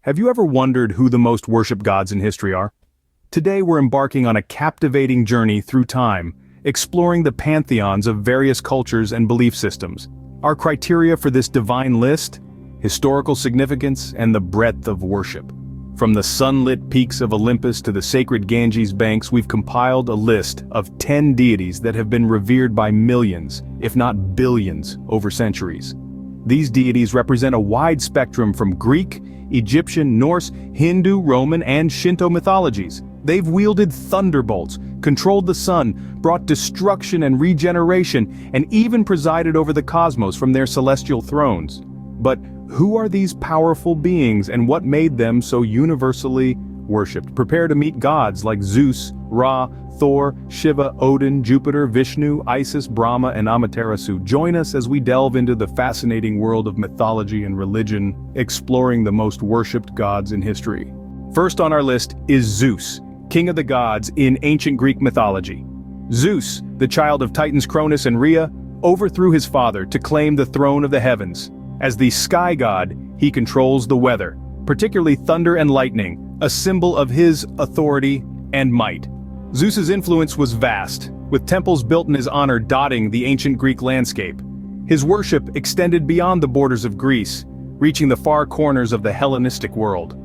Have you ever wondered who the most worshipped gods in history are? Today we're embarking on a captivating journey through time, exploring the pantheons of various cultures and belief systems. Our criteria for this divine list? Historical significance and the breadth of worship. From the sunlit peaks of Olympus to the sacred Ganges banks, we've compiled a list of 10 deities that have been revered by millions, if not billions, over centuries. These deities represent a wide spectrum from Greek, Egyptian, Norse, Hindu, Roman, and Shinto mythologies. They've wielded thunderbolts, controlled the sun, brought destruction and regeneration, and even presided over the cosmos from their celestial thrones. But who are these powerful beings and what made them so universally worshipped? Prepare to meet gods like Zeus, Ra, Thor, Shiva, Odin, Jupiter, Vishnu, Isis, Brahma, and Amaterasu. Join us as we delve into the fascinating world of mythology and religion, exploring the most worshipped gods in history. First on our list is Zeus, king of the gods in ancient Greek mythology. Zeus, the child of Titans Cronus and Rhea, overthrew his father to claim the throne of the heavens. As the sky god, he controls the weather, particularly thunder and lightning, a symbol of his authority and might. Zeus's influence was vast, with temples built in his honor dotting the ancient Greek landscape. His worship extended beyond the borders of Greece, reaching the far corners of the Hellenistic world.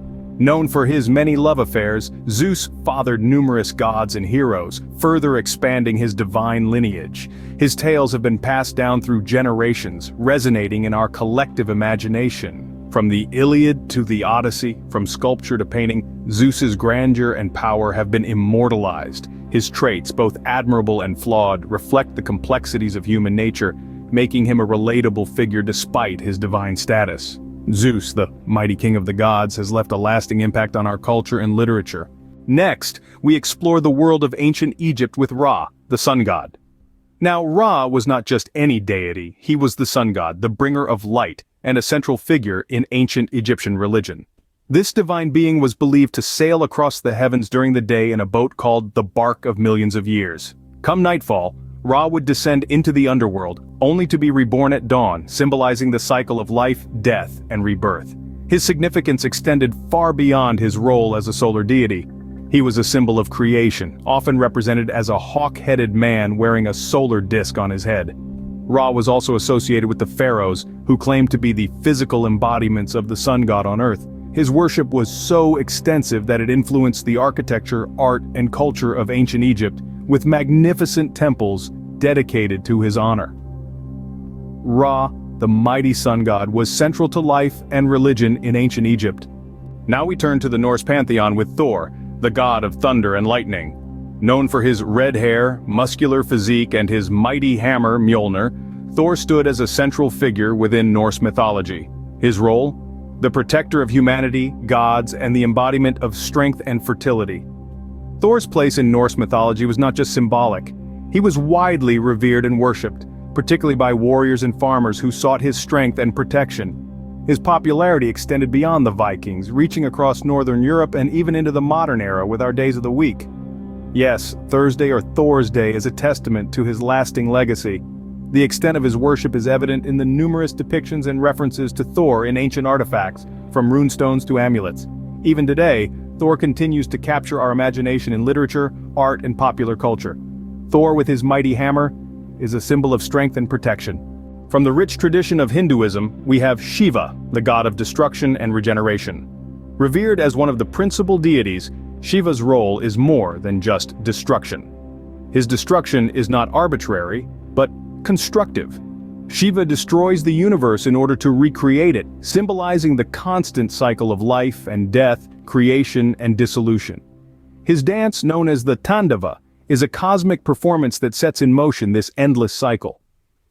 Known for his many love affairs, Zeus fathered numerous gods and heroes, further expanding his divine lineage. His tales have been passed down through generations, resonating in our collective imagination. From the Iliad to the Odyssey, from sculpture to painting, Zeus's grandeur and power have been immortalized. His traits, both admirable and flawed, reflect the complexities of human nature, making him a relatable figure despite his divine status. Zeus, the mighty king of the gods, has left a lasting impact on our culture and literature. Next, we explore the world of ancient Egypt with Ra, the sun god. Now, Ra was not just any deity, he was the sun god, the bringer of light, and a central figure in ancient Egyptian religion. This divine being was believed to sail across the heavens during the day in a boat called the Bark of Millions of Years. Come nightfall, Ra would descend into the underworld, only to be reborn at dawn, symbolizing the cycle of life, death, and rebirth. His significance extended far beyond his role as a solar deity. He was a symbol of creation, often represented as a hawk-headed man wearing a solar disk on his head. Ra was also associated with the pharaohs, who claimed to be the physical embodiments of the sun god on earth. His worship was so extensive that it influenced the architecture, art, and culture of ancient Egypt, with magnificent temples dedicated to his honor. Ra, the mighty sun god, was central to life and religion in ancient Egypt. Now we turn to the Norse pantheon with Thor, the god of thunder and lightning. Known for his red hair, muscular physique, and his mighty hammer, Mjolnir, Thor stood as a central figure within Norse mythology. His role? The protector of humanity, gods, and the embodiment of strength and fertility. Thor's place in Norse mythology was not just symbolic. He was widely revered and worshipped, particularly by warriors and farmers who sought his strength and protection. His popularity extended beyond the Vikings, reaching across northern Europe and even into the modern era with our days of the week. Yes, Thursday or Thor's Day is a testament to his lasting legacy. The extent of his worship is evident in the numerous depictions and references to Thor in ancient artifacts, from runestones to amulets. Even today, Thor continues to capture our imagination in literature, art, and popular culture. Thor, with his mighty hammer, is a symbol of strength and protection. From the rich tradition of Hinduism, we have Shiva, the god of destruction and regeneration. Revered as one of the principal deities, Shiva's role is more than just destruction. His destruction is not arbitrary, but constructive. Shiva destroys the universe in order to recreate it, symbolizing the constant cycle of life and death, creation and dissolution. His dance, known as the Tandava, is a cosmic performance that sets in motion this endless cycle.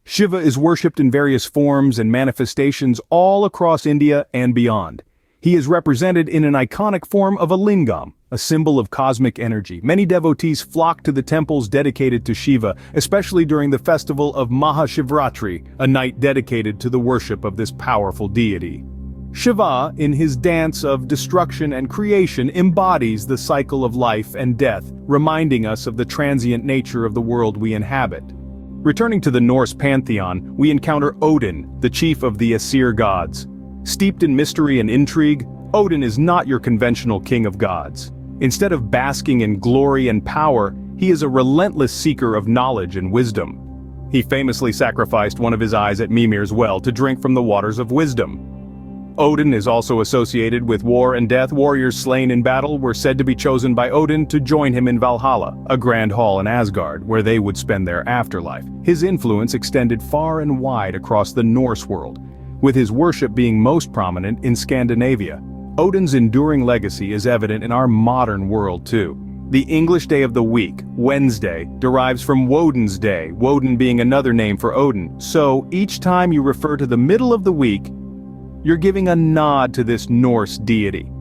Shiva is worshipped in various forms and manifestations all across India and beyond. He is represented in an iconic form of a lingam, a symbol of cosmic energy. Many devotees flock to the temples dedicated to Shiva, especially during the festival of Mahashivratri, a night dedicated to the worship of this powerful deity. Shiva, in his dance of destruction and creation, embodies the cycle of life and death, reminding us of the transient nature of the world we inhabit. Returning to the Norse pantheon, we encounter Odin, the chief of the Aesir gods. Steeped in mystery and intrigue, Odin is not your conventional king of gods. Instead of basking in glory and power, he is a relentless seeker of knowledge and wisdom. He famously sacrificed one of his eyes at Mimir's well to drink from the waters of wisdom. Odin is also associated with war and death. Warriors slain in battle were said to be chosen by Odin to join him in Valhalla, a grand hall in Asgard, where they would spend their afterlife. His influence extended far and wide across the Norse world, with his worship being most prominent in Scandinavia. Odin's enduring legacy is evident in our modern world too. The English day of the week, Wednesday, derives from Woden's Day, Woden being another name for Odin. So, each time you refer to the middle of the week, you're giving a nod to this Norse deity.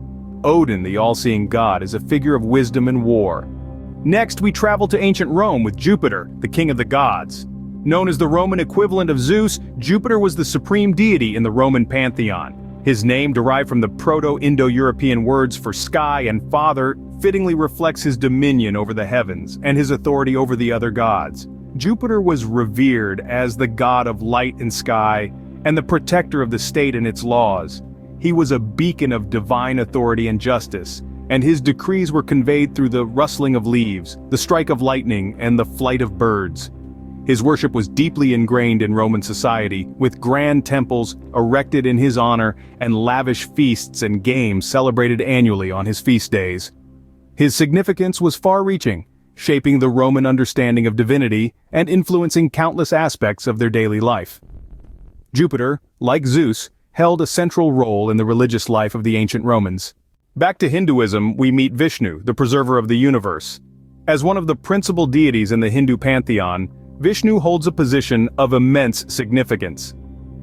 Odin, the all-seeing god, is a figure of wisdom and war. Next, we travel to ancient Rome with Jupiter, the king of the gods. Known as the Roman equivalent of Zeus, Jupiter was the supreme deity in the Roman pantheon. His name, derived from the Proto-Indo-European words for sky and father, fittingly reflects his dominion over the heavens and his authority over the other gods. Jupiter was revered as the god of light and sky and the protector of the state and its laws. He was a beacon of divine authority and justice, and his decrees were conveyed through the rustling of leaves, the strike of lightning, and the flight of birds. His worship was deeply ingrained in Roman society, with grand temples erected in his honor and lavish feasts and games celebrated annually on his feast days. His significance was far-reaching, shaping the Roman understanding of divinity and influencing countless aspects of their daily life. Jupiter, like Zeus, held a central role in the religious life of the ancient Romans. Back to Hinduism, we meet Vishnu, the preserver of the universe. As one of the principal deities in the Hindu pantheon, Vishnu holds a position of immense significance.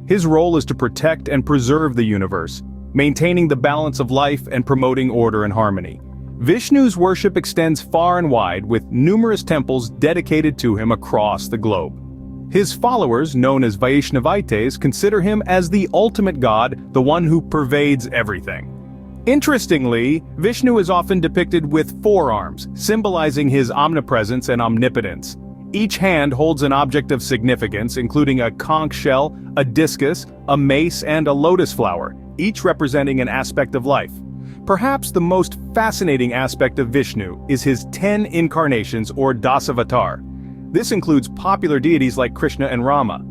His role is to protect and preserve the universe, maintaining the balance of life and promoting order and harmony. Vishnu's worship extends far and wide, with numerous temples dedicated to him across the globe. His followers, known as Vaishnavaites, consider him as the ultimate god, the one who pervades everything. Interestingly, Vishnu is often depicted with 4 arms, symbolizing his omnipresence and omnipotence. Each hand holds an object of significance, including a conch shell, a discus, a mace, and a lotus flower, each representing an aspect of life. Perhaps the most fascinating aspect of Vishnu is his 10 incarnations, or Dasavatar. This includes popular deities like Krishna and Rama.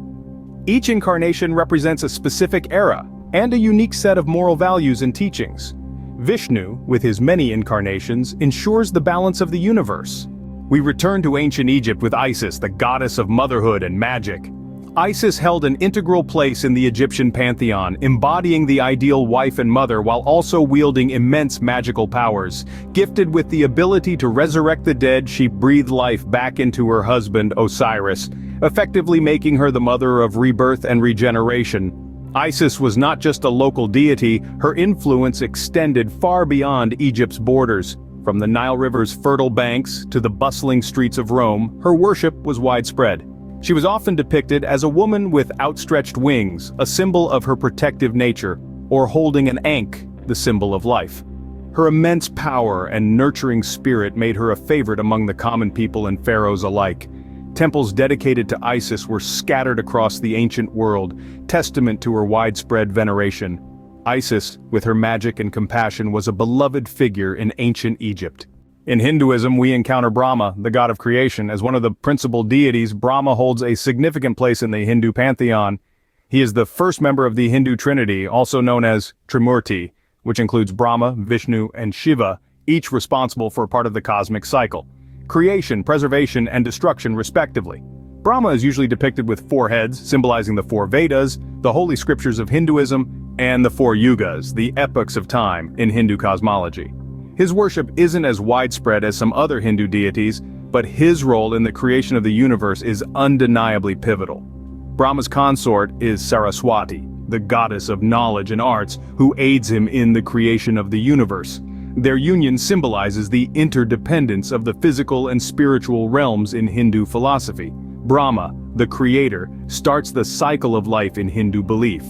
Each incarnation represents a specific era and a unique set of moral values and teachings. Vishnu, with his many incarnations, ensures the balance of the universe. We return to ancient Egypt with Isis, the goddess of motherhood and magic. Isis held an integral place in the Egyptian pantheon, embodying the ideal wife and mother while also wielding immense magical powers. Gifted with the ability to resurrect the dead, she breathed life back into her husband, Osiris, effectively making her the mother of rebirth and regeneration. Isis was not just a local deity, her influence extended far beyond Egypt's borders. From the Nile River's fertile banks to the bustling streets of Rome, her worship was widespread. She was often depicted as a woman with outstretched wings, a symbol of her protective nature, or holding an ankh, the symbol of life. Her immense power and nurturing spirit made her a favorite among the common people and pharaohs alike. Temples dedicated to Isis were scattered across the ancient world, testament to her widespread veneration. Isis, with her magic and compassion, was a beloved figure in ancient Egypt. In Hinduism, we encounter Brahma, the god of creation. As one of the principal deities, Brahma holds a significant place in the Hindu pantheon. He is the first member of the Hindu Trinity, also known as Trimurti, which includes Brahma, Vishnu, and Shiva, each responsible for a part of the cosmic cycle: creation, preservation, and destruction, respectively. Brahma is usually depicted with 4 heads, symbolizing the 4 Vedas, the holy scriptures of Hinduism, and the 4 yugas, the epochs of time in Hindu cosmology. His worship isn't as widespread as some other Hindu deities, but his role in the creation of the universe is undeniably pivotal. Brahma's consort is Saraswati, the goddess of knowledge and arts, who aids him in the creation of the universe. Their union symbolizes the interdependence of the physical and spiritual realms in Hindu philosophy. Brahma, the creator, starts the cycle of life in Hindu belief.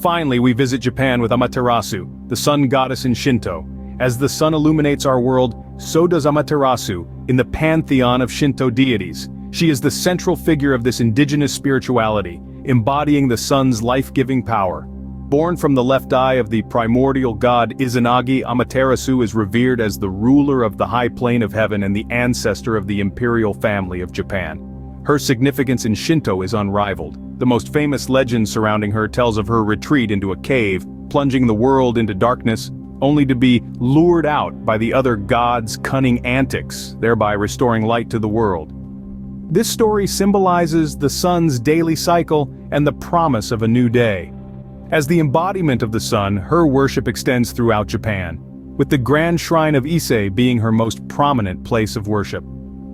Finally, we visit Japan with Amaterasu, the sun goddess in Shinto. As the sun illuminates our world, so does Amaterasu in the pantheon of Shinto deities. She is the central figure of this indigenous spirituality, embodying the sun's life-giving power. Born from the left eye of the primordial god Izanagi, Amaterasu is revered as the ruler of the high plane of heaven and the ancestor of the imperial family of Japan. Her significance in Shinto is unrivaled. The most famous legend surrounding her tells of her retreat into a cave, plunging the world into darkness, only to be lured out by the other gods' cunning antics, thereby restoring light to the world. This story symbolizes the sun's daily cycle and the promise of a new day. As the embodiment of the sun, her worship extends throughout Japan, with the grand shrine of Ise being her most prominent place of worship.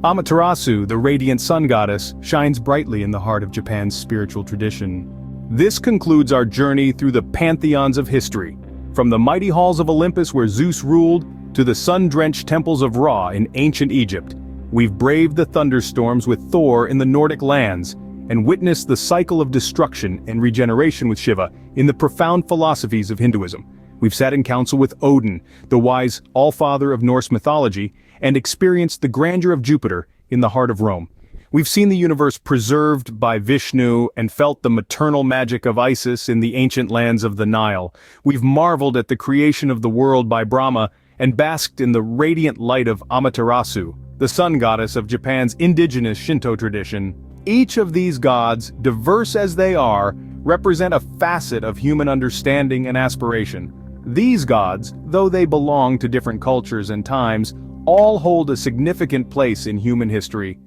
Amaterasu, the radiant sun goddess, shines brightly in the heart of Japan's spiritual tradition. This concludes our journey through the pantheons of history, from the mighty halls of Olympus where Zeus ruled, to the sun-drenched temples of Ra in ancient Egypt. We've braved the thunderstorms with Thor in the Nordic lands, and witnessed the cycle of destruction and regeneration with Shiva in the profound philosophies of Hinduism. We've sat in council with Odin, the wise all-father of Norse mythology, and experienced the grandeur of Jupiter in the heart of Rome. We've seen the universe preserved by Vishnu and felt the maternal magic of Isis in the ancient lands of the Nile. We've marveled at the creation of the world by Brahma and basked in the radiant light of Amaterasu, the sun goddess of Japan's indigenous Shinto tradition. Each of these gods, diverse as they are, represent a facet of human understanding and aspiration. These gods, though they belong to different cultures and times, all hold a significant place in human history.